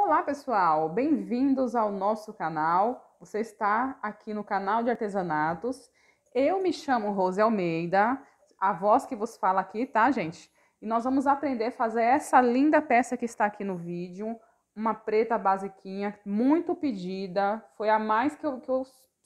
Olá pessoal, bem-vindos ao nosso canal. Você está aqui no canal de artesanatos. Eu me chamo Rose Almeida, a voz que vos fala aqui, tá, gente? E nós vamos aprender a fazer essa linda peça que está aqui no vídeo, uma preta basiquinha, muito pedida. Foi a mais que eu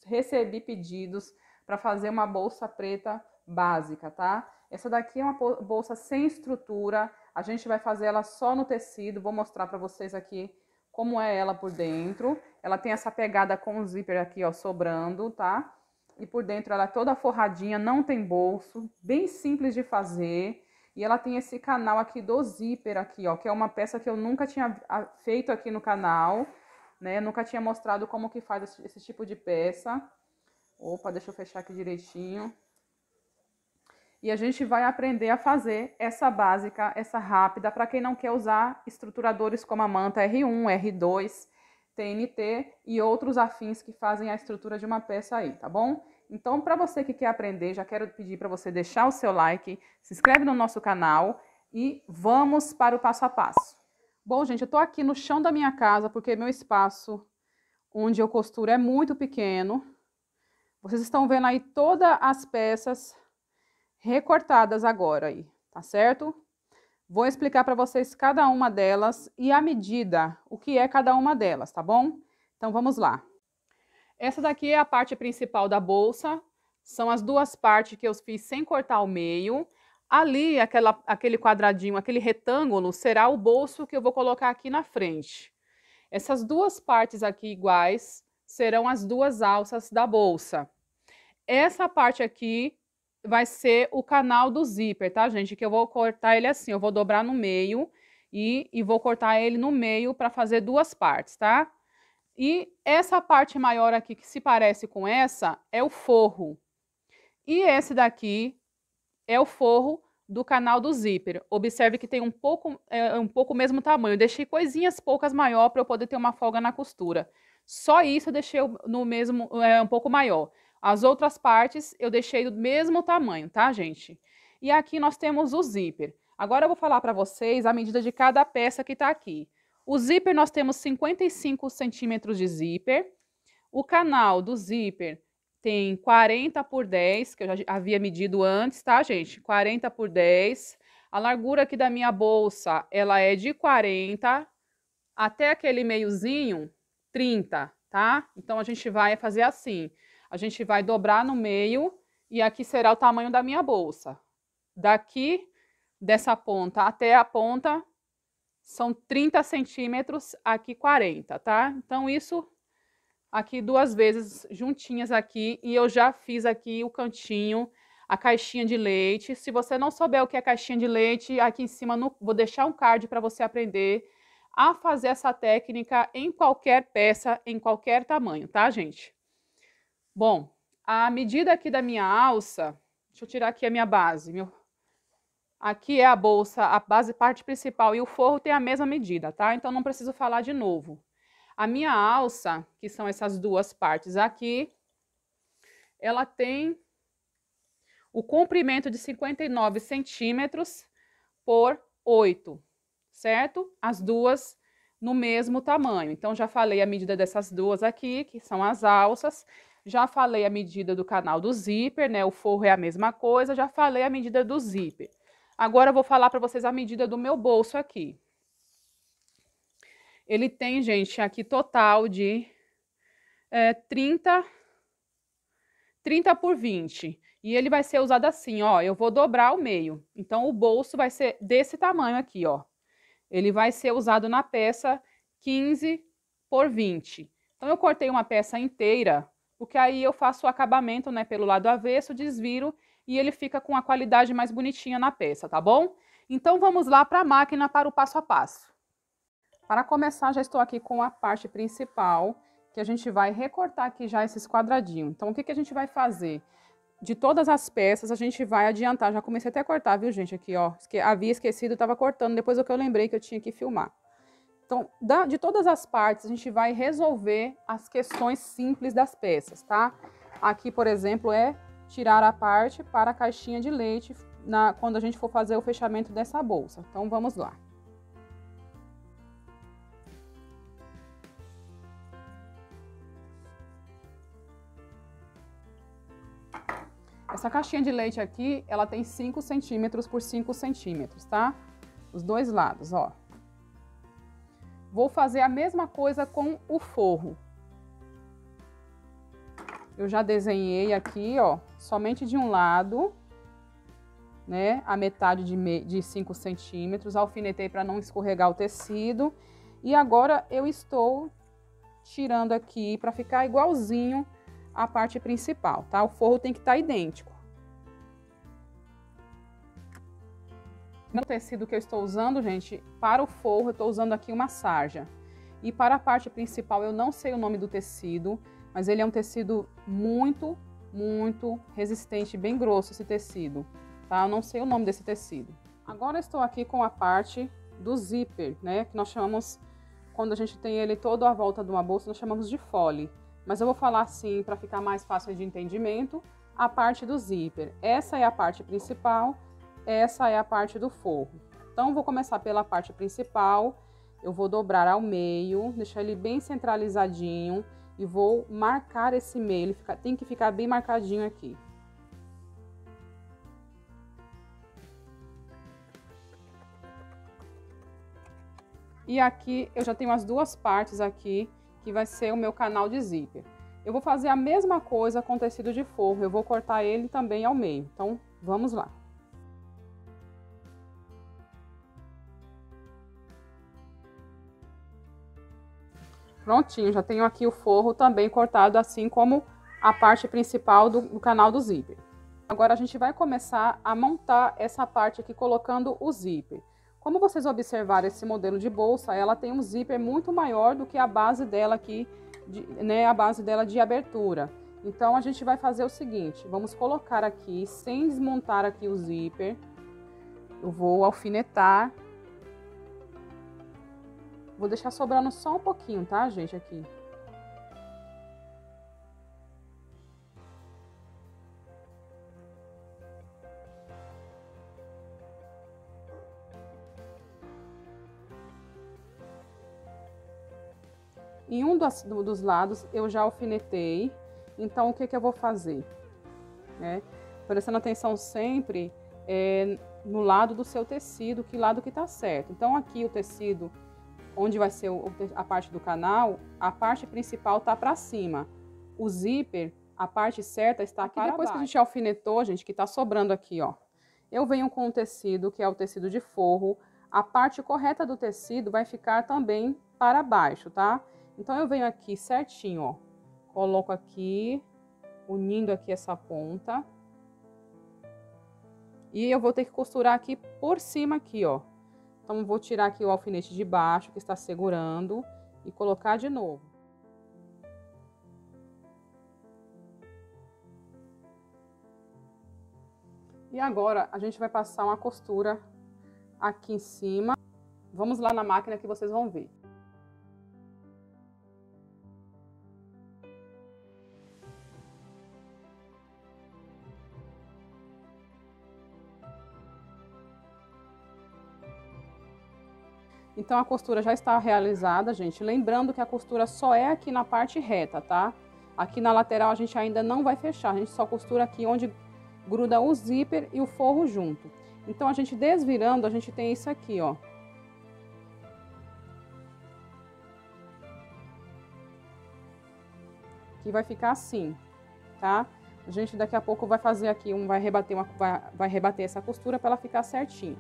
recebi pedidos para fazer uma bolsa preta básica, tá? Essa daqui é uma bolsa sem estrutura. A gente vai fazer ela só no tecido. Vou mostrar para vocês aqui como é ela por dentro. Ela tem essa pegada com o zíper aqui, ó, sobrando, tá? E por dentro ela é toda forradinha, não tem bolso, bem simples de fazer. E ela tem esse canal aqui do zíper aqui, ó, que é uma peça que eu nunca tinha feito aqui no canal, né? Eu nunca tinha mostrado como que faz esse tipo de peça. Opa, deixa eu fechar aqui direitinho. E a gente vai aprender a fazer essa básica, essa rápida, para quem não quer usar estruturadores como a manta R1, R2, TNT e outros afins que fazem a estrutura de uma peça aí, tá bom? Então, para você que quer aprender, já quero pedir para você deixar o seu like, se inscreve no nosso canal e vamos para o passo a passo. Bom, gente, eu tô aqui no chão da minha casa porque meu espaço onde eu costuro é muito pequeno. Vocês estão vendo aí todas as peças recortadas agora aí, tá certo? Vou explicar para vocês cada uma delas e a medida, o que é cada uma delas, tá bom? Então vamos lá. Essa daqui é a parte principal da bolsa, são as duas partes que eu fiz sem cortar ao meio. Ali, aquele quadradinho, aquele retângulo, será o bolso que eu vou colocar aqui na frente. Essas duas partes aqui iguais serão as duas alças da bolsa. Essa parte aqui vai ser o canal do zíper, tá, gente? Que eu vou cortar ele assim, eu vou dobrar no meio e vou cortar ele no meio para fazer duas partes, tá? E essa parte maior aqui, que se parece com essa, é o forro. E esse daqui é o forro do canal do zíper. Observe que tem um pouco o mesmo tamanho. Eu deixei coisinhas poucas maior para eu poder ter uma folga na costura. Só isso eu deixei no mesmo, um pouco maior. As outras partes eu deixei do mesmo tamanho, tá, gente? E aqui nós temos o zíper. Agora eu vou falar para vocês a medida de cada peça que está aqui. O zíper nós temos 55 centímetros de zíper. O canal do zíper tem 40 por 10, que eu já havia medido antes, tá, gente? 40 por 10. A largura aqui da minha bolsa, ela é de 40 até aquele meiozinho, 30, tá? Então, a gente vai fazer assim. A gente vai dobrar no meio e aqui será o tamanho da minha bolsa. Daqui, dessa ponta até a ponta, são 30 centímetros, aqui 40, tá? Então, isso aqui duas vezes juntinhas aqui e eu já fiz aqui o cantinho, a caixinha de leite. Se você não souber o que é caixinha de leite, aqui em cima vou deixar um card para você aprender a fazer essa técnica em qualquer peça, em qualquer tamanho, tá, gente? Bom, a medida aqui da minha alça, deixa eu tirar aqui a minha base. Aqui é a bolsa, a base, parte principal, e o forro tem a mesma medida, tá? Então não preciso falar de novo. A minha alça, que são essas duas partes aqui, ela tem o comprimento de 59 centímetros por 8, certo? As duas no mesmo tamanho. Então, já falei a medida dessas duas aqui, que são as alças. Já falei a medida do canal do zíper, né? O forro é a mesma coisa. Já falei a medida do zíper. Agora, eu vou falar para vocês a medida do meu bolso aqui. Ele tem, gente, aqui total de 30 por 20. E ele vai ser usado assim, ó. Eu vou dobrar o meio. Então, o bolso vai ser desse tamanho aqui, ó. Ele vai ser usado na peça 15 por 20. Então, eu cortei uma peça inteira, porque aí eu faço o acabamento, né, pelo lado avesso, desviro e ele fica com a qualidade mais bonitinha na peça, tá bom? Então, vamos lá para a máquina para o passo a passo. Para começar, já estou aqui com a parte principal, que a gente vai recortar aqui já esses quadradinhos. Então, o que a gente vai fazer? De todas as peças, a gente vai adiantar. Já comecei até a cortar, viu, gente? Aqui, ó. Havia esquecido, estava cortando. Depois que eu lembrei que eu tinha que filmar. Então, de todas as partes, a gente vai resolver as questões simples das peças, tá? Aqui, por exemplo, é tirar a parte para a caixinha de leite quando a gente for fazer o fechamento dessa bolsa. Então, vamos lá. Essa caixinha de leite aqui, ela tem 5 centímetros por 5 centímetros, tá? Os dois lados, ó. Vou fazer a mesma coisa com o forro. Eu já desenhei aqui, ó, somente de um lado, né? A metade de 5 centímetros, alfinetei para não escorregar o tecido. E agora eu estou tirando aqui para ficar igualzinho a parte principal, tá? O forro tem que estar idêntico. No tecido que eu estou usando, gente, para o forro eu estou usando aqui uma sarja. E para a parte principal eu não sei o nome do tecido, mas ele é um tecido muito resistente, bem grosso esse tecido, tá? Eu não sei o nome desse tecido. Agora eu estou aqui com a parte do zíper, né? Que nós chamamos, quando a gente tem ele todo à volta de uma bolsa, nós chamamos de fole. Mas eu vou falar assim, para ficar mais fácil de entendimento, a parte do zíper. Essa é a parte principal, essa é a parte do forro. Então, vou começar pela parte principal, eu vou dobrar ao meio, deixar ele bem centralizadinho e vou marcar esse meio, ele tem que ficar bem marcadinho aqui. E aqui eu já tenho as duas partes aqui, que vai ser o meu canal de zíper. Eu vou fazer a mesma coisa com o tecido de forro, eu vou cortar ele também ao meio. Então, vamos lá. Prontinho, já tenho aqui o forro também cortado, assim como a parte principal do canal do zíper. Agora a gente vai começar a montar essa parte aqui colocando o zíper. Como vocês observaram esse modelo de bolsa, ela tem um zíper muito maior do que a base dela aqui, né, a base dela de abertura. Então a gente vai fazer o seguinte, vamos colocar aqui, sem desmontar aqui o zíper, eu vou alfinetar. Vou deixar sobrando só um pouquinho, tá, gente, aqui. Em um dos lados eu já alfinetei, então o que eu vou fazer? Né? Prestando atenção sempre no lado do seu tecido, que lado que tá certo. Então aqui o tecido, onde vai ser a parte do canal, a parte principal tá para cima. O zíper, a parte certa está aqui para baixo. Depois que a gente alfinetou, gente, que tá sobrando aqui, ó. Eu venho com o tecido, que é o tecido de forro. A parte correta do tecido vai ficar também para baixo, tá? Então, eu venho aqui certinho, ó. Coloco aqui, unindo aqui essa ponta. E eu vou ter que costurar aqui por cima aqui, ó. Então, vou tirar aqui o alfinete de baixo, que está segurando, e colocar de novo. E agora, a gente vai passar uma costura aqui em cima. Vamos lá na máquina que vocês vão ver. Então, a costura já está realizada, gente. Lembrando que a costura só é aqui na parte reta, tá? Aqui na lateral a gente ainda não vai fechar. A gente só costura aqui onde gruda o zíper e o forro junto. Então, a gente desvirando, a gente tem isso aqui, ó. Que vai ficar assim, tá? A gente daqui a pouco vai fazer aqui, vai rebater essa costura para ela ficar certinho.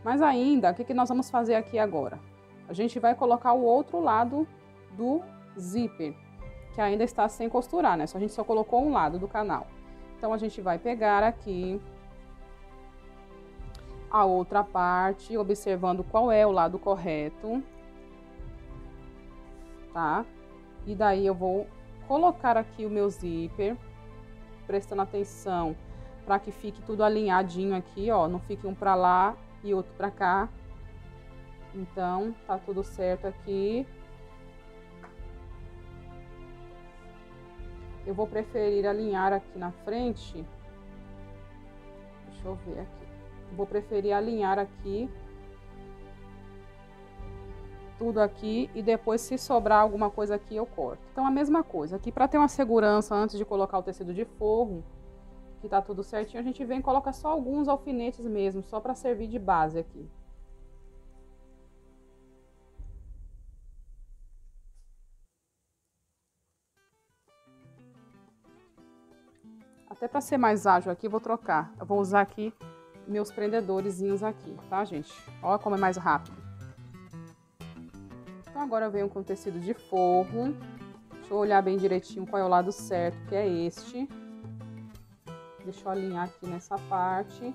Mas ainda, o que nós vamos fazer aqui agora? A gente vai colocar o outro lado do zíper, que ainda está sem costurar, né? A gente só colocou um lado do canal. Então, a gente vai pegar aqui a outra parte, observando qual é o lado correto, tá? E daí eu vou colocar aqui o meu zíper, prestando atenção para que fique tudo alinhadinho aqui, ó, não fique um para lá e outro para cá. Então, tá tudo certo aqui. Eu vou preferir alinhar aqui na frente. Deixa eu ver aqui. Vou preferir alinhar aqui tudo aqui e depois, se sobrar alguma coisa aqui, eu corto. Então, a mesma coisa aqui, para ter uma segurança antes de colocar o tecido de forro, que tá tudo certinho, a gente vem e coloca só alguns alfinetes mesmo, só para servir de base aqui. Até para ser mais ágil aqui, vou trocar. Eu vou usar aqui meus prendedorzinhos aqui, tá, gente? Olha como é mais rápido. Então agora eu venho com o tecido de forro. Deixa eu olhar bem direitinho qual é o lado certo, que é este. Deixa eu alinhar aqui nessa parte.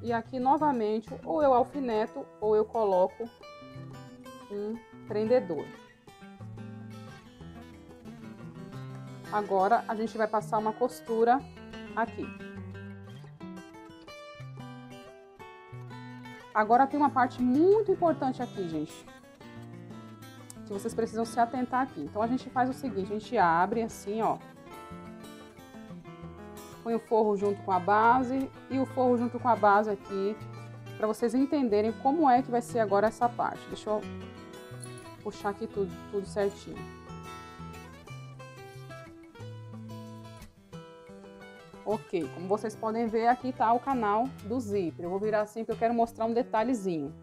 E aqui novamente, ou eu alfineto ou eu coloco um prendedor. Agora a gente vai passar uma costura aqui. Agora tem uma parte muito importante aqui, gente, que vocês precisam se atentar aqui. Então a gente faz o seguinte, a gente abre assim, ó. Põe o forro junto com a base e o forro junto com a base aqui, para vocês entenderem como é que vai ser agora essa parte. Deixa eu puxar aqui tudo certinho. Ok, como vocês podem ver, aqui tá o canal do zíper. Eu vou virar assim porque eu quero mostrar um detalhezinho.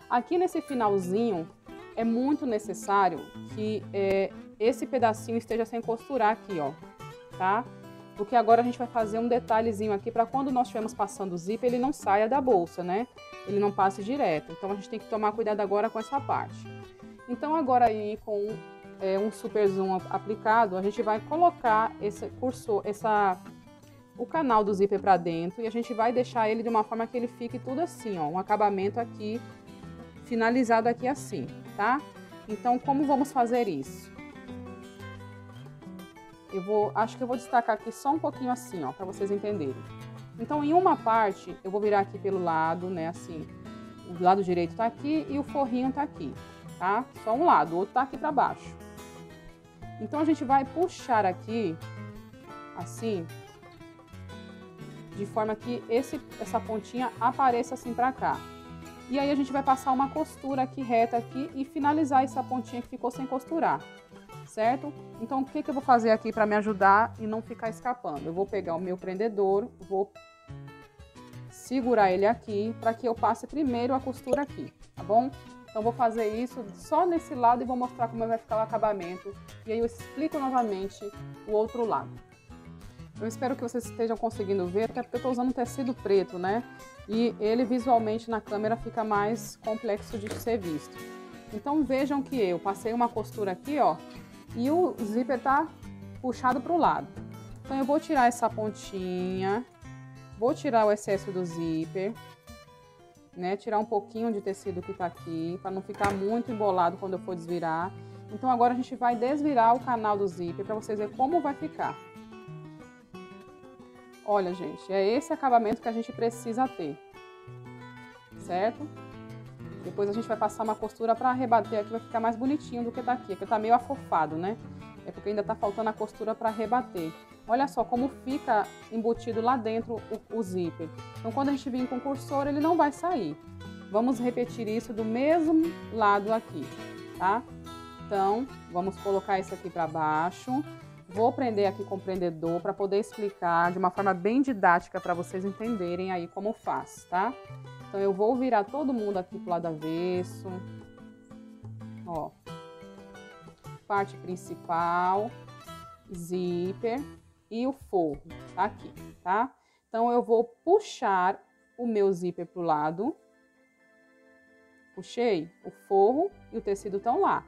Aqui nesse finalzinho, é muito necessário que esse pedacinho esteja sem costurar aqui, ó, tá? Porque agora a gente vai fazer um detalhezinho aqui para quando nós estivermos passando o zíper, ele não saia da bolsa, né? Ele não passe direto. Então a gente tem que tomar cuidado agora com essa parte. Então agora aí com um super zoom aplicado, a gente vai colocar esse cursor, o canal do zíper para dentro e a gente vai deixar ele de uma forma que ele fique tudo assim, ó, um acabamento aqui, finalizado aqui assim, tá? Então, como vamos fazer isso? Acho que eu vou destacar aqui só um pouquinho assim, ó, para vocês entenderem. Então, em uma parte, eu vou virar aqui pelo lado, né, assim, o lado direito tá aqui e o forrinho tá aqui, tá? Só um lado, o outro tá aqui para baixo. Então, a gente vai puxar aqui, assim, de forma que essa pontinha apareça assim pra cá. E aí a gente vai passar uma costura aqui reta aqui e finalizar essa pontinha que ficou sem costurar, certo? Então o que eu vou fazer aqui para me ajudar e não ficar escapando? Eu vou pegar o meu prendedor, vou segurar ele aqui para que eu passe primeiro a costura aqui, tá bom? Então vou fazer isso só nesse lado e vou mostrar como vai ficar o acabamento. E aí eu explico novamente o outro lado. Eu espero que vocês estejam conseguindo ver, até porque eu estou usando um tecido preto, né? E ele visualmente na câmera fica mais complexo de ser visto. Então vejam que eu passei uma costura aqui, ó, e o zíper tá puxado para o lado. Então eu vou tirar essa pontinha, vou tirar o excesso do zíper, né? Tirar um pouquinho de tecido que tá aqui, para não ficar muito embolado quando eu for desvirar. Então agora a gente vai desvirar o canal do zíper para vocês verem como vai ficar. Olha, gente, é esse acabamento que a gente precisa ter, certo? Depois a gente vai passar uma costura para rebater aqui, vai ficar mais bonitinho do que tá aqui, porque tá meio afofado, né? É porque ainda tá faltando a costura para rebater. Olha só como fica embutido lá dentro o zíper. Então, quando a gente vir com o cursor, ele não vai sair. Vamos repetir isso do mesmo lado aqui, tá? Então, vamos colocar isso aqui para baixo. Vou prender aqui com o prendedor para poder explicar de uma forma bem didática para vocês entenderem aí como faz, tá? Então eu vou virar todo mundo aqui pro lado avesso. Ó. Parte principal, zíper e o forro, tá aqui, tá? Então eu vou puxar o meu zíper pro lado. Puxei, o forro e o tecido estão lá.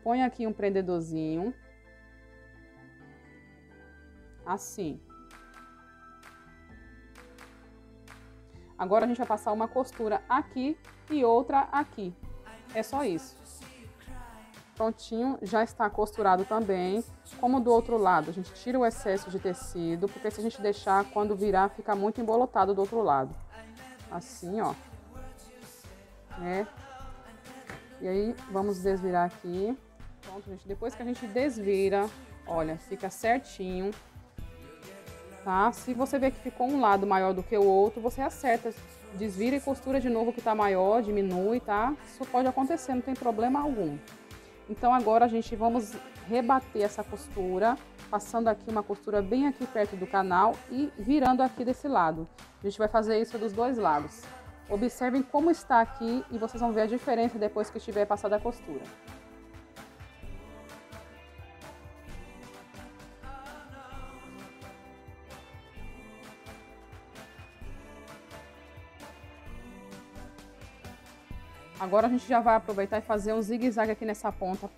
Põe aqui um prendedorzinho. Assim. Agora a gente vai passar uma costura aqui e outra aqui. É só isso. Prontinho, já está costurado também. Como do outro lado, a gente tira o excesso de tecido, porque se a gente deixar, quando virar, fica muito embolotado do outro lado. Assim, ó. Né? E aí, vamos desvirar aqui. Pronto, gente. Depois que a gente desvira, olha, fica certinho. Tá? Se você ver que ficou um lado maior do que o outro, você acerta, desvira e costura de novo o que tá maior, diminui, tá? Isso pode acontecer, não tem problema algum. Então agora a gente vamos rebater essa costura, passando aqui uma costura bem aqui perto do canal e virando aqui desse lado. A gente vai fazer isso dos dois lados. Observem como está aqui e vocês vão ver a diferença depois que tiver passado a costura. Agora a gente já vai aproveitar e fazer um zigue-zague aqui nessa ponta,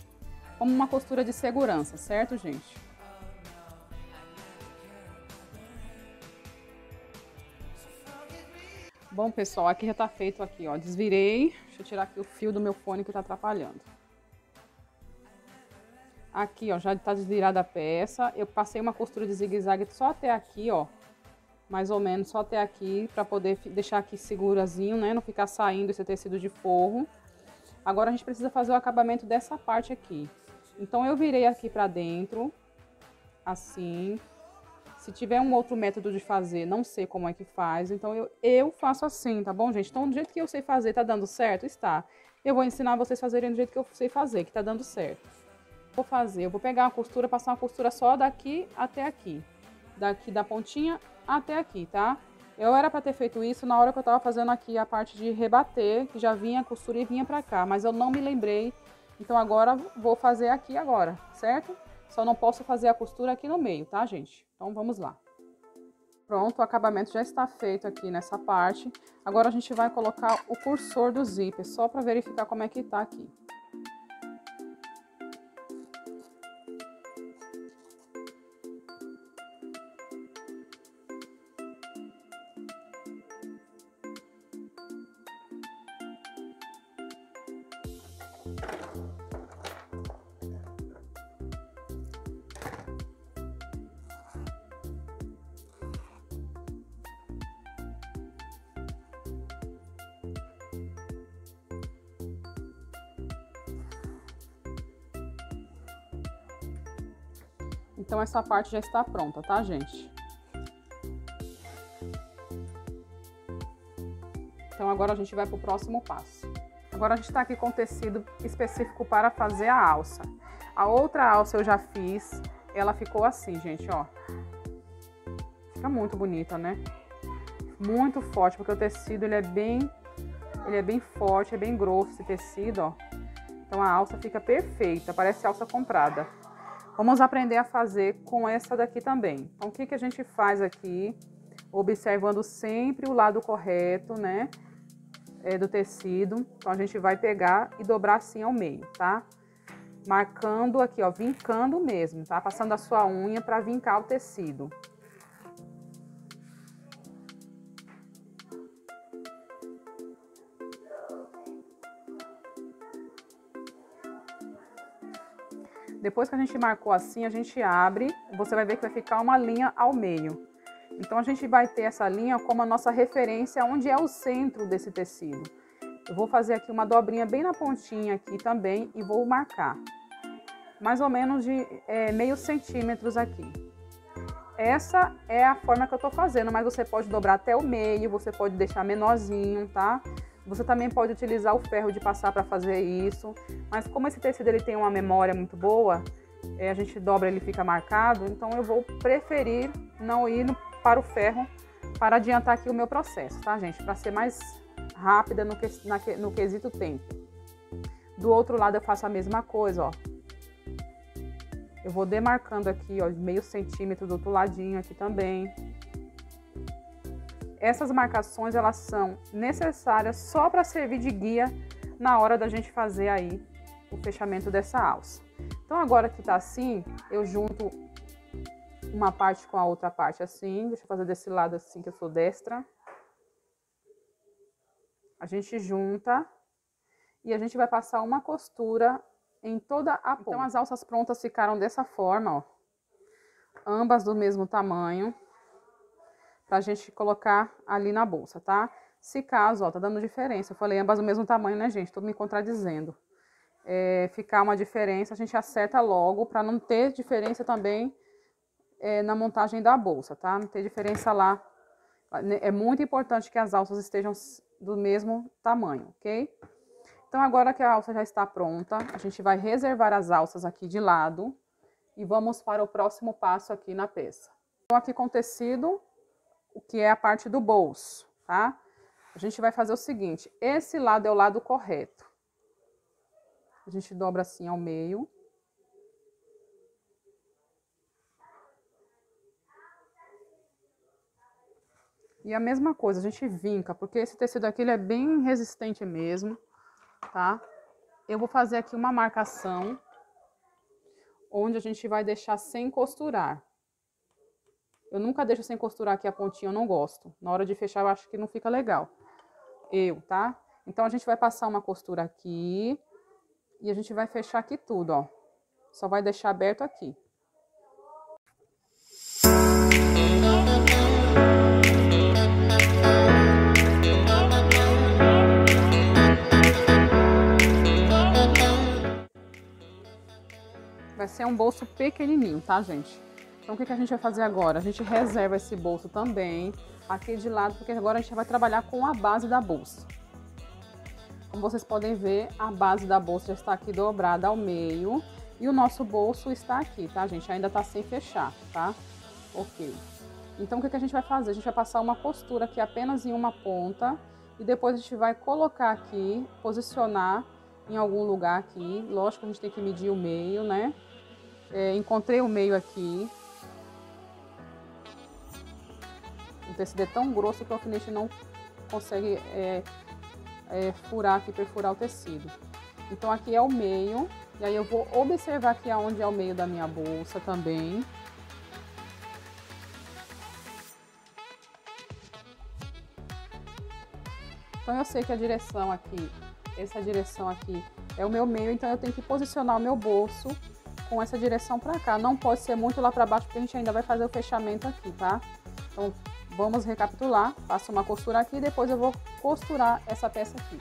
como uma costura de segurança, certo, gente? Bom, pessoal, aqui já tá feito aqui, ó. Desvirei. Deixa eu tirar aqui o fio do meu fone que tá atrapalhando. Aqui, ó, já tá desvirada a peça. Eu passei uma costura de zigue-zague só até aqui, ó. Mais ou menos só até aqui, pra poder deixar aqui segurazinho, né? Não ficar saindo esse tecido de forro. Agora a gente precisa fazer o acabamento dessa parte aqui. Então eu virei aqui pra dentro, assim. Se tiver um outro método de fazer, não sei como é que faz, então eu faço assim, tá bom, gente? Então do jeito que eu sei fazer, tá dando certo? Está. Eu vou ensinar vocês a fazerem do jeito que eu sei fazer, que tá dando certo. Eu vou pegar uma costura, passar uma costura só daqui até aqui. Daqui da pontinha até aqui, tá? Eu era pra ter feito isso na hora que eu tava fazendo aqui a parte de rebater, que já vinha a costura e vinha pra cá, mas eu não me lembrei. Então agora vou fazer aqui agora, certo? Só não posso fazer a costura aqui no meio, tá, gente? Então vamos lá. Pronto, o acabamento já está feito aqui nessa parte. Agora a gente vai colocar o cursor do zíper, só pra verificar como é que tá aqui. Então essa parte já está pronta, tá, gente? Então agora a gente vai para o próximo passo. Agora a gente está aqui com o tecido específico para fazer a alça. A outra alça eu já fiz, ela ficou assim, gente, ó. Fica muito bonita, né? Muito forte, porque o tecido ele é bem forte, é bem grosso esse tecido, ó. Então a alça fica perfeita, parece alça comprada. Vamos aprender a fazer com essa daqui também. Então, o que a gente faz aqui? Observando sempre o lado correto, né? Do tecido. Então, a gente vai pegar e dobrar assim ao meio, tá? Marcando aqui, ó, vincando mesmo, tá? Passando a sua unha para vincar o tecido. Depois que a gente marcou assim, a gente abre, você vai ver que vai ficar uma linha ao meio. Então, a gente vai ter essa linha como a nossa referência, onde é o centro desse tecido. Eu vou fazer aqui uma dobrinha bem na pontinha aqui também e vou marcar. Mais ou menos de meio centímetros aqui. Essa é a forma que eu tô fazendo, mas você pode dobrar até o meio, você pode deixar menorzinho, tá? Você também pode utilizar o ferro de passar para fazer isso, mas como esse tecido ele tem uma memória muito boa, a gente dobra, ele fica marcado, então eu vou preferir não ir para o ferro para adiantar aqui o meu processo, tá, gente? Para ser mais rápida no quesito tempo. Do outro lado eu faço a mesma coisa, ó. Eu vou demarcando aqui, ó, meio centímetro do outro ladinho aqui também. Essas marcações, elas são necessárias só para servir de guia na hora da gente fazer aí o fechamento dessa alça. Então, agora que tá assim, eu junto uma parte com a outra parte assim. Deixa eu fazer desse lado assim, que eu sou destra. A gente junta e a gente vai passar uma costura em toda a ponta. Então, as alças prontas ficaram dessa forma, ó. Ambas do mesmo tamanho. Pra gente colocar ali na bolsa, tá? Se caso, ó, tá dando diferença. Eu falei ambas do mesmo tamanho, né, gente? Tô me contradizendo. Ficar uma diferença, a gente acerta logo pra não ter diferença também na montagem da bolsa, tá? Não ter diferença lá. É muito importante que as alças estejam do mesmo tamanho, ok? Então, agora que a alça já está pronta, a gente vai reservar as alças aqui de lado e vamos para o próximo passo aqui na peça. Então, aqui com o tecido, o que é a parte do bolso, tá? A gente vai fazer o seguinte, esse lado é o lado correto. A gente dobra assim ao meio. E a mesma coisa, a gente vinca, porque esse tecido aqui ele é bem resistente mesmo, tá? Eu vou fazer aqui uma marcação, onde a gente vai deixar sem costurar. Eu nunca deixo sem costurar aqui a pontinha, eu não gosto. Na hora de fechar eu acho que não fica legal. Tá? Então a gente vai passar uma costura aqui, e a gente vai fechar aqui tudo, ó. Só vai deixar aberto aqui. Vai ser um bolso pequenininho, tá, gente? Então, o que a gente vai fazer agora? A gente reserva esse bolso também aqui de lado, porque agora a gente vai trabalhar com a base da bolsa. Como vocês podem ver, a base da bolsa já está aqui dobrada ao meio e o nosso bolso está aqui, tá, gente? Ainda tá sem fechar, tá? Ok. Então, o que a gente vai fazer? A gente vai passar uma costura aqui apenas em uma ponta e depois a gente vai colocar aqui, posicionar em algum lugar aqui. Lógico que a gente tem que medir o meio, né? Encontrei o meio aqui. O tecido é tão grosso que o alfinete não consegue furar aqui, perfurar o tecido. Então aqui é o meio, e aí eu vou observar aqui aonde é o meio da minha bolsa também. Então eu sei que a direção aqui, essa direção aqui é o meu meio, então eu tenho que posicionar o meu bolso com essa direção pra cá. Não pode ser muito lá pra baixo, porque a gente ainda vai fazer o fechamento aqui, tá? Então vamos recapitular. Passo uma costura aqui e depois eu vou costurar essa peça aqui.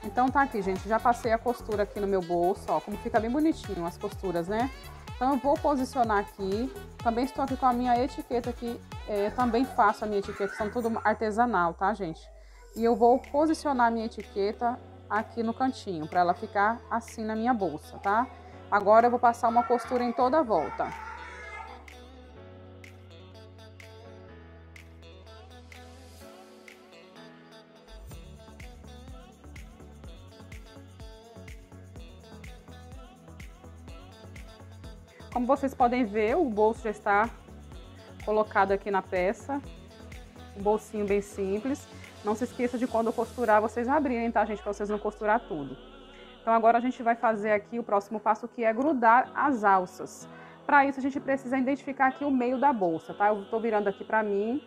Então tá aqui, gente, já passei a costura aqui no meu bolso, ó, como fica bem bonitinho as costuras, né? Então eu vou posicionar aqui, também estou aqui com a minha etiqueta aqui, também faço a minha etiqueta, são tudo artesanal, tá, gente? E eu vou posicionar a minha etiqueta aqui no cantinho, para ela ficar assim na minha bolsa, tá? Agora eu vou passar uma costura em toda a volta. Como vocês podem ver, o bolso já está colocado aqui na peça. Um bolsinho bem simples. Não se esqueça de quando costurar, vocês abrirem, tá, gente? Para vocês não costurar tudo. Então agora a gente vai fazer aqui o próximo passo, que é grudar as alças. Para isso a gente precisa identificar aqui o meio da bolsa, tá? Eu tô virando aqui para mim.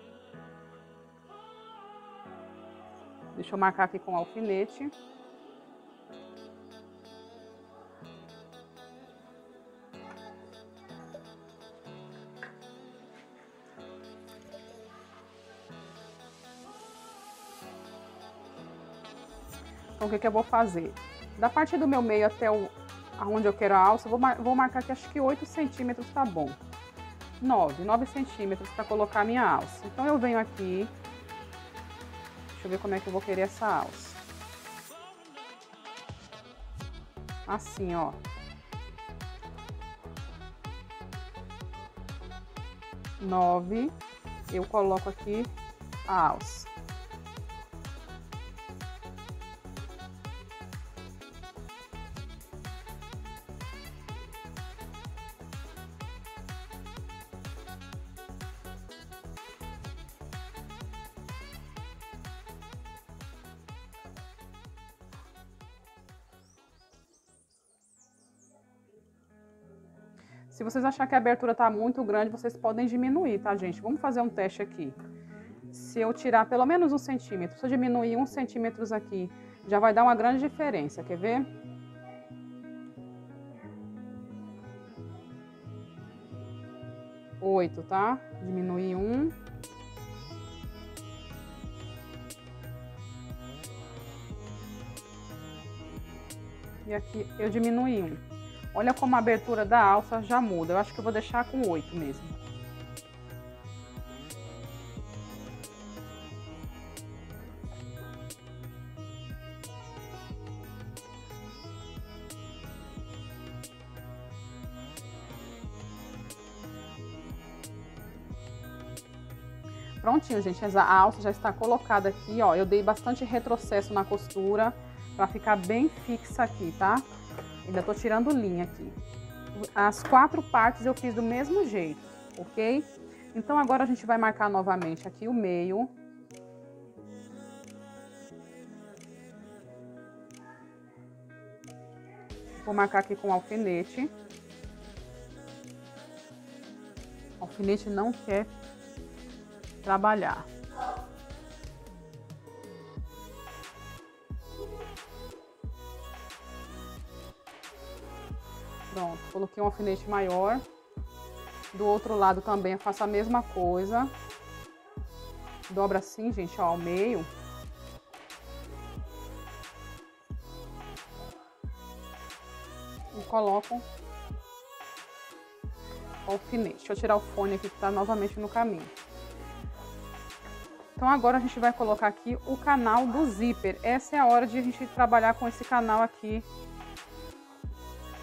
Deixa eu marcar aqui com o alfinete. Então, o que eu vou fazer? Da parte do meu meio até onde eu quero a alça, eu vou marcar aqui, acho que 8 centímetros tá bom. 9 centímetros para colocar a minha alça. Então, eu venho aqui. Deixa eu ver como é que eu vou querer essa alça. Assim, ó. Eu coloco aqui a alça. Se vocês acharem que a abertura tá muito grande, vocês podem diminuir, tá, gente? Vamos fazer um teste aqui. Se eu tirar pelo menos 1 centímetro, se eu diminuir 1 centímetro aqui, já vai dar uma grande diferença, quer ver? Oito, tá? Diminuir 1. E aqui eu diminui 1. Olha como a abertura da alça já muda. Eu acho que eu vou deixar com 8 mesmo. Prontinho, gente, a alça já está colocada aqui, ó. Eu dei bastante retrocesso na costura para ficar bem fixa aqui, tá? Ainda tô tirando linha aqui. As 4 partes eu fiz do mesmo jeito, ok? Então agora a gente vai marcar novamente aqui o meio. Vou marcar aqui com alfinete. O alfinete não quer trabalhar. Pronto, coloquei um alfinete maior. Do outro lado também eu faço a mesma coisa. Dobra assim, gente, ó, ao meio. E coloco o alfinete. Deixa eu tirar o fone aqui que tá novamente no caminho. Então agora a gente vai colocar aqui o canal do zíper. Essa é a hora de a gente trabalhar com esse canal aqui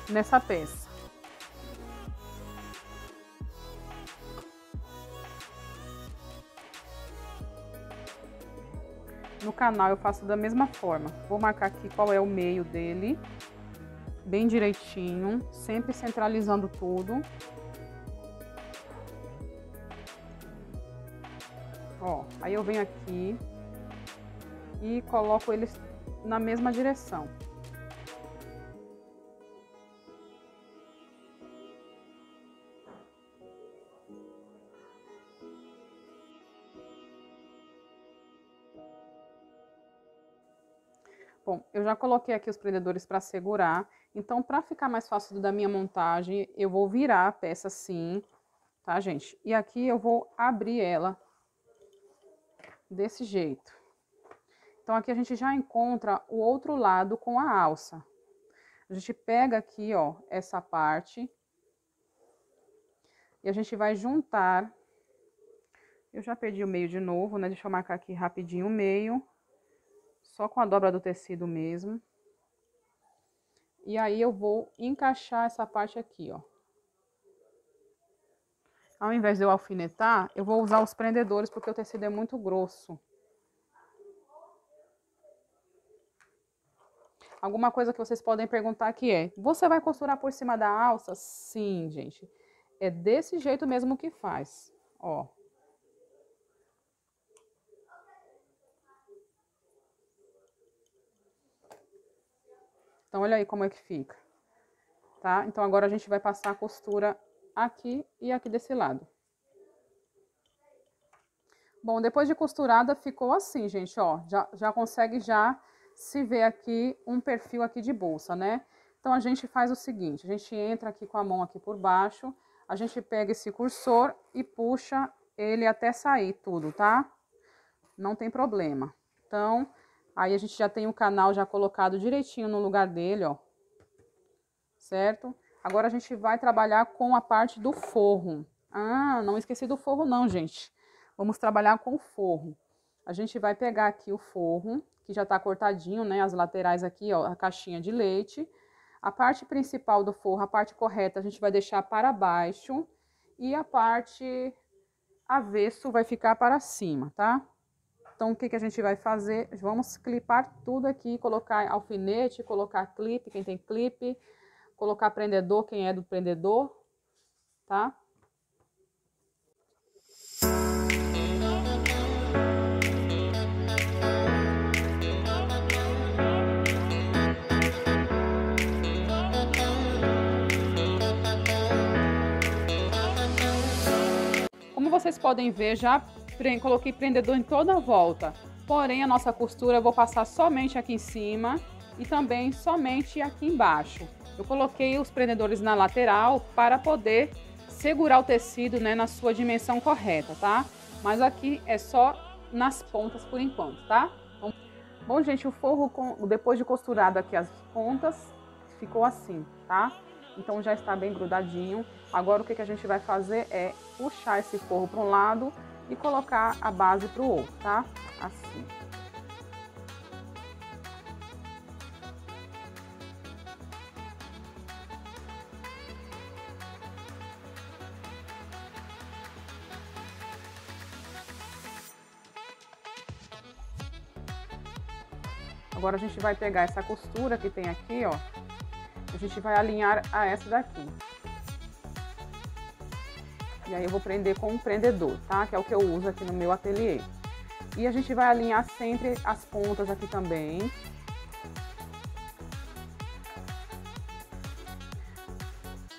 nessa peça. No canal eu faço da mesma forma. Vou marcar aqui qual é o meio dele, bem direitinho, sempre centralizando tudo. Ó, aí eu venho aqui e coloco eles na mesma direção. Bom, eu já coloquei aqui os prendedores para segurar, então para ficar mais fácil da minha montagem, eu vou virar a peça assim, tá, gente? E aqui eu vou abrir ela desse jeito. Então aqui a gente já encontra o outro lado com a alça. A gente pega aqui, ó, essa parte e a gente vai juntar. Eu já perdi o meio de novo, né? Deixa eu marcar aqui rapidinho o meio. Só com a dobra do tecido mesmo. E aí eu vou encaixar essa parte aqui, ó. Ao invés de eu alfinetar, eu vou usar os prendedores porque o tecido é muito grosso. Alguma coisa que vocês podem perguntar aqui é: você vai costurar por cima da alça? Sim, gente. É desse jeito mesmo que faz, ó. Então, olha aí como é que fica, tá? Então, agora a gente vai passar a costura aqui e aqui desse lado. Bom, depois de costurada, ficou assim, gente, ó. Já consegue se ver aqui um perfil aqui de bolsa, né? Então, a gente faz o seguinte, a gente entra aqui com a mão aqui por baixo, a gente pega esse cursor e puxa ele até sair tudo, tá? Não tem problema. Então, aí a gente já tem o canal já colocado direitinho no lugar dele, ó. Certo? Agora a gente vai trabalhar com a parte do forro. Ah, não esqueci do forro não, gente. Vamos trabalhar com o forro. A gente vai pegar aqui o forro, que já tá cortadinho, né? As laterais aqui, ó, a caixinha de leite. A parte principal do forro, a parte correta, a gente vai deixar para baixo. E a parte avesso vai ficar para cima, tá? Então, o que a gente vai fazer? Vamos clipar tudo aqui, colocar alfinete, colocar clipe, quem tem clipe, colocar prendedor, quem é do prendedor, tá? Como vocês podem ver, já coloquei prendedor em toda a volta. Porém, a nossa costura eu vou passar somente aqui em cima e também somente aqui embaixo. Eu coloquei os prendedores na lateral para poder segurar o tecido, né, na sua dimensão correta, tá? Mas aqui é só nas pontas por enquanto, tá? Bom, gente, o forro, depois de costurado aqui as pontas, ficou assim, tá? Então já está bem grudadinho. Agora o que a gente vai fazer é puxar esse forro para um lado e colocar a base para o outro, tá? Assim. Agora a gente vai pegar essa costura que tem aqui, ó. A gente vai alinhar a essa daqui. E aí eu vou prender com um prendedor, tá? Que é o que eu uso aqui no meu ateliê. E a gente vai alinhar sempre as pontas aqui também.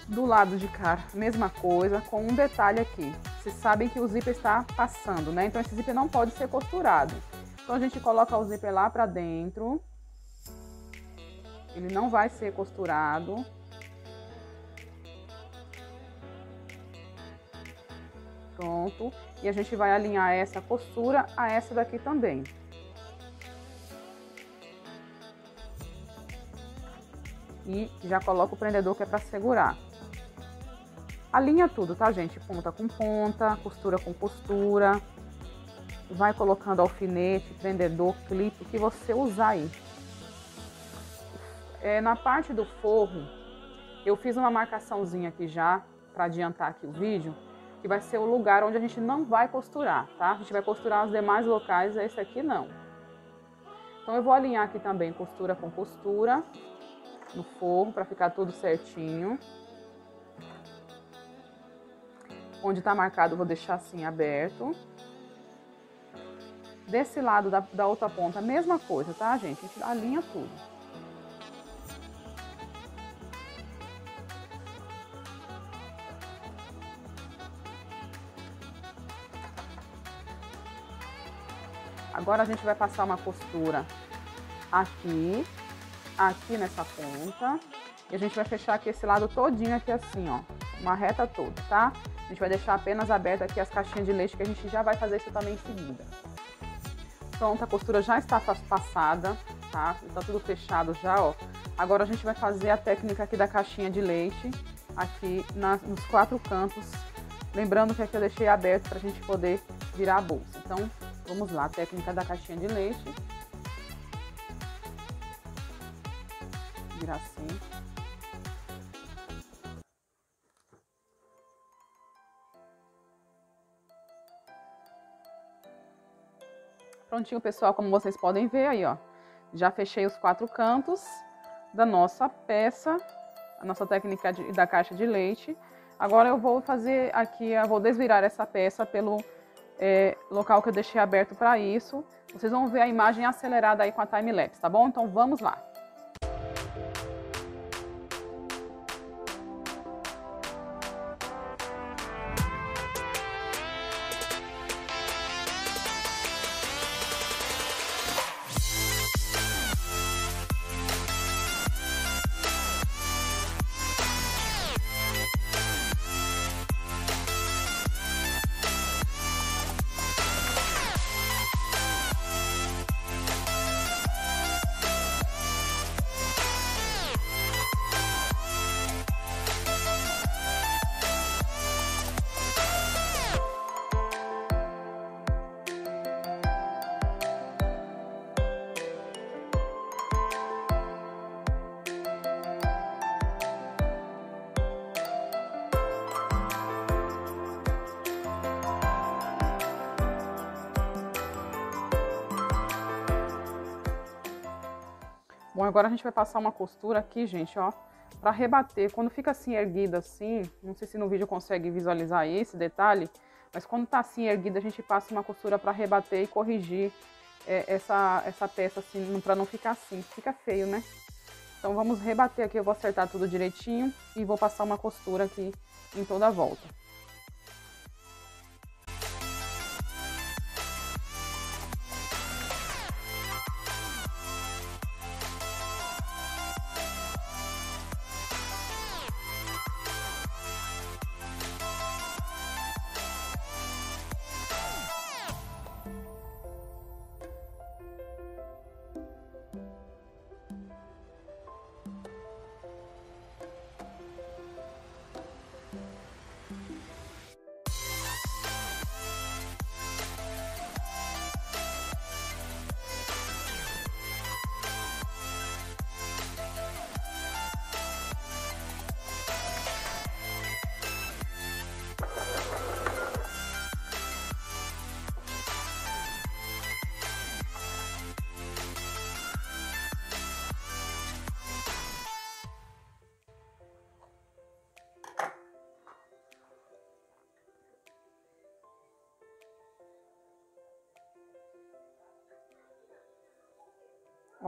Do lado de cá, mesma coisa, com um detalhe aqui. Vocês sabem que o zíper está passando, né? Então esse zíper não pode ser costurado. Então a gente coloca o zíper lá pra dentro. Ele não vai ser costurado. Pronto. E a gente vai alinhar essa costura a essa daqui também. E já coloca o prendedor que é para segurar. Alinha tudo, tá, gente? Ponta com ponta, costura com costura. Vai colocando alfinete, prendedor, clipe, o que você usar aí. Na parte do forro, eu fiz uma marcaçãozinha aqui já, para adiantar aqui o vídeo, que vai ser o lugar onde a gente não vai costurar, tá? A gente vai costurar os demais locais, esse aqui não. Então eu vou alinhar aqui também costura com costura no forro, para ficar tudo certinho. Onde tá marcado eu vou deixar assim aberto. Desse lado da outra ponta, a mesma coisa, tá, gente? A gente alinha tudo. Agora a gente vai passar uma costura aqui nessa ponta. E a gente vai fechar aqui esse lado todinho aqui assim, ó. Uma reta toda, tá? A gente vai deixar apenas aberta aqui as caixinhas de leite, que a gente já vai fazer isso também em seguida. Pronto, a costura já está passada, tá? Está tudo fechado já, ó. Agora a gente vai fazer a técnica aqui da caixinha de leite, aqui nos 4 cantos. Lembrando que aqui eu deixei aberto pra gente poder virar a bolsa. Então, vamos lá, a técnica da caixinha de leite. Virar assim. Prontinho, pessoal, como vocês podem ver aí, ó. Já fechei os 4 cantos da nossa peça, a nossa técnica da caixa de leite. Agora eu vou fazer aqui, eu vou desvirar essa peça pelo local que eu deixei aberto para isso. Vocês vão ver a imagem acelerada aí com a time-lapse, tá bom? Então vamos lá. Bom, agora a gente vai passar uma costura aqui, gente, ó, pra rebater. Quando fica assim erguida assim, não sei se no vídeo consegue visualizar esse detalhe, mas quando tá assim erguida, a gente passa uma costura pra rebater e corrigir essa peça assim, pra não ficar assim, fica feio, né? Então vamos rebater aqui, eu vou acertar tudo direitinho e vou passar uma costura aqui em toda a volta.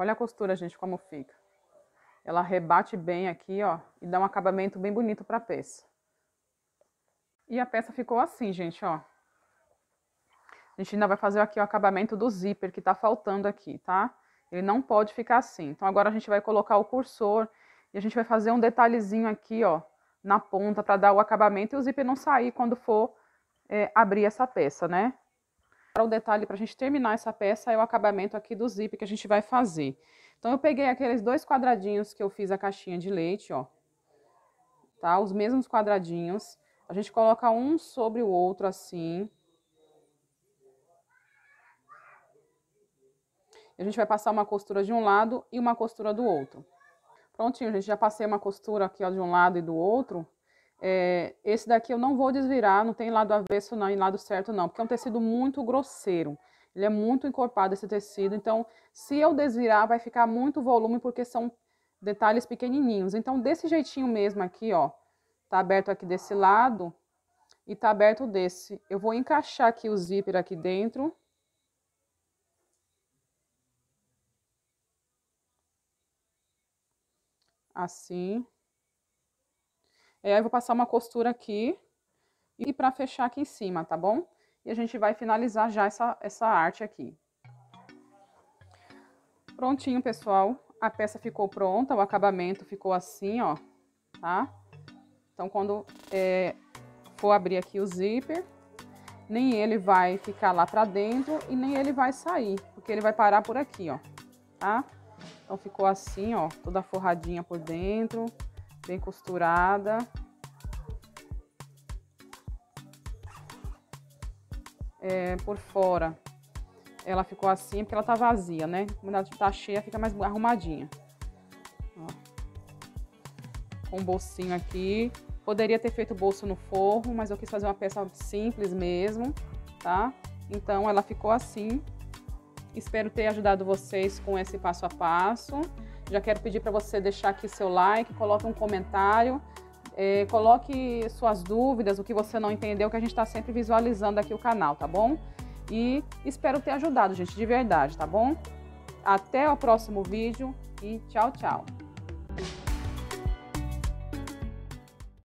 Olha a costura, gente, como fica. Ela rebate bem aqui, ó, e dá um acabamento bem bonito pra peça. E a peça ficou assim, gente, ó. A gente ainda vai fazer aqui o acabamento do zíper que tá faltando aqui, tá? Ele não pode ficar assim. Então agora a gente vai colocar o cursor e a gente vai fazer um detalhezinho aqui, ó, na ponta para dar o acabamento e o zíper não sair quando for abrir essa peça, né? Para o detalhe, para a gente terminar essa peça, é o acabamento aqui do zíper que a gente vai fazer. Então eu peguei aqueles 2 quadradinhos que eu fiz a caixinha de leite, ó, tá? Os mesmos quadradinhos. A gente coloca um sobre o outro assim. A gente vai passar uma costura de um lado e uma costura do outro. Prontinho, gente, já passei uma costura aqui, ó, de um lado e do outro. Esse daqui eu não vou desvirar, não tem lado avesso não e lado certo não, porque é um tecido muito grosseiro. Ele é muito encorpado esse tecido, então se eu desvirar vai ficar muito volume porque são detalhes pequenininhos. Então desse jeitinho mesmo aqui, ó, tá aberto aqui desse lado e tá aberto desse. Eu vou encaixar aqui o zíper aqui dentro. Assim. Aí eu vou passar uma costura aqui e para fechar aqui em cima, tá bom? E a gente vai finalizar já essa arte aqui. Prontinho, pessoal. A peça ficou pronta, o acabamento ficou assim, ó, tá? Então, quando for abrir aqui o zíper, nem ele vai ficar lá pra dentro e nem ele vai sair, porque ele vai parar por aqui, ó, tá? Então, ficou assim, ó, toda forradinha por dentro, bem costurada. Por fora, ela ficou assim porque ela tá vazia, né? Quando ela tá cheia, fica mais arrumadinha. Ó. Com um bolsinho aqui. Poderia ter feito bolso no forro, mas eu quis fazer uma peça simples mesmo, tá? Então, ela ficou assim. Espero ter ajudado vocês com esse passo a passo. Já quero pedir para você deixar aqui seu like, coloque um comentário. Coloque suas dúvidas, o que você não entendeu, que a gente está sempre visualizando aqui o canal, tá bom? E espero ter ajudado, gente, de verdade, tá bom? Até o próximo vídeo e tchau, tchau!